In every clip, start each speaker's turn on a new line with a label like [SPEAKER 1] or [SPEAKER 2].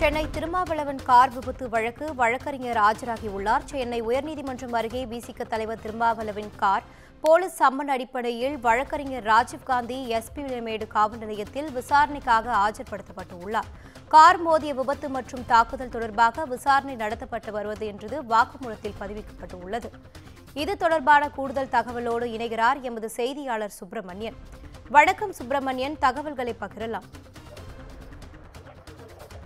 [SPEAKER 1] Chennai Thirumavalavan car விபத்து வழக்கு வழக்கறிஞர் ஆஜராகியுள்ளார். சென்னை உயர்நீதிமன்றம் அருகே விசிக தலைவர் திருமாவளவன் கார் போலீஸ் சம்மன் அடிப்படையில் வழக்கறிஞர் ராஜீவ்காந்தி எஸ்பிமேடு காவல் நிலையத்தில் விசாரணைக்காக ஆஜர்படுத்தப்பட்டுள்ளார். கார் மோதிய விபத்து மற்றும் தாக்குதல் தொடர்பாக விசாரணை நடத்தப்பட்டு வருவது என்று வாக்குமூலத்தில் பதிவிக்கப்பட்டுள்ளது. இது தொடர்பான கூடுதல் தகவலோடு இணைகிறார் எமது செய்தியாளர் சுப்பிரமணியன். வணக்கம் சுப்பிரமணியன், தகவல்களை பகிரலாம்.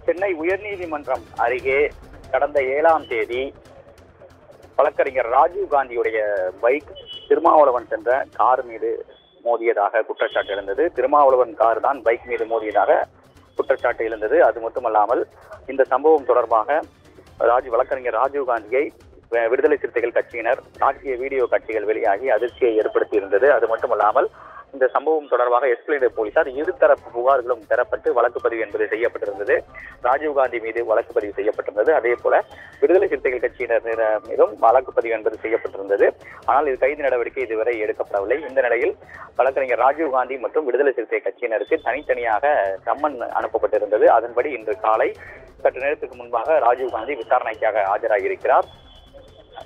[SPEAKER 2] சென்னை உயர்நீதிமன்றம் அருகே கடந்த 7ஆம் தேதி வழக்கறிஞர் ராஜீவ்காந்தியுடைய பைக் திருமாவளவன் சென்ற கார் மீது மோதியதாக குற்றச்சாட்டு எழுந்தது. திருமாவளவன் கார் தான் பைக் மீது மோதியதாக குற்றச்சாட்டு எழுந்தது. அது மட்டுமல்லாமல் இந்த சம்பவம் தொடர்பாக வழக்கறிஞர் ராஜீவ்காந்தியை விடுதலை சிறுத்தைகள் கட்சியினர் தாக்கிய வீடியோ காட்சிகள் வெளியாகி அதிர்ச்சியை ஏற்படுத்தியிருந்தது. அது மட்டுமல்லாமல் இந்த சம்பவம் தொடர்பாக எஸ்பிளேடு போலீசார் இருதரப்பு புகார்களும் பெறப்பட்டு வழக்கு பதிவு என்பது செய்யப்பட்டிருந்தது. ராஜீவ்காந்தி மீது வழக்கு பதிவு செய்யப்பட்டிருந்தது. அதே போல விடுதலை சிறுத்தைகள் கட்சியினர் மீதும் வழக்கு பதிவு என்பது செய்யப்பட்டிருந்தது. ஆனால் இது கைது நடவடிக்கை இதுவரை எடுக்கப்படவில்லை. இந்த நிலையில் வழக்கறிஞர் ராஜீவ்காந்தி மற்றும் விடுதலை சிறுத்தை கட்சியினருக்கு தனித்தனியாக சம்மன் அனுப்பப்பட்டிருந்தது. அதன்படி இன்று காலை சற்று நேரத்துக்கு முன்பாக ராஜீவ்காந்தி விசாரணைக்காக ஆஜராகியிருக்கிறார்.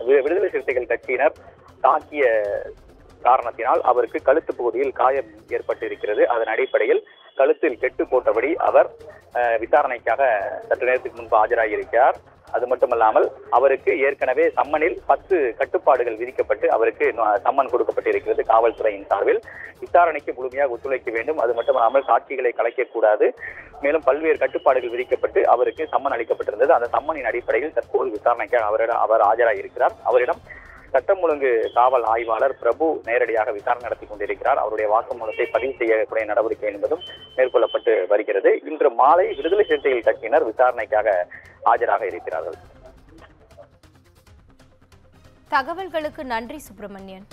[SPEAKER 2] விடுதலை சிறுத்தைகள் கட்சியினர் தாக்கிய காரணத்தினால் அவருக்கு கழுத்து பகுதியில் காயம் ஏற்பட்டு இருக்கிறது. அதன் அடிப்படையில் கழுத்தில் கெட்டு போட்டபடி அவர் விசாரணைக்காக சற்று நேரத்துக்கு முன்பு ஆஜராகியிருக்கிறார். அது மட்டுமல்லாமல் அவருக்கு ஏற்கனவே சம்மனில் 10 கட்டுப்பாடுகள் விதிக்கப்பட்டு அவருக்கு சம்மன் கொடுக்கப்பட்டிருக்கிறது. காவல்துறையின் சார்பில் விசாரணைக்கு முழுமையாக ஒத்துழைக்க வேண்டும், அது மட்டுமல்லாமல் சாட்சிகளை கலைக்கக்கூடாது, மேலும் பல்வேறு கட்டுப்பாடுகள் விதிக்கப்பட்டு அவருக்கு சம்மன் அளிக்கப்பட்டிருந்தது. அந்த சம்மனின் அடிப்படையில் தற்போது விசாரணைக்காக அவர் ஆஜராகியிருக்கிறார். அவரிடம் சட்டம் ஒழுங்கு காவல் ஆய்வாளர் பிரபு நேரடியாக விசாரணை நடத்தி கொண்டிருக்கிறார். அவருடைய வாக்குமூலத்தை பதிவு செய்யக்கூடிய நடவடிக்கை என்பதும் மேற்கொள்ளப்பட்டு வருகிறது. இன்று மாலை விடுதலை சிறுத்தைகள் கட்சியினர் விசாரணைக்காக ஆஜராக இருக்கிறார்கள்.
[SPEAKER 1] தகவல்களுக்கு நன்றி சுப்பிரமணியன்.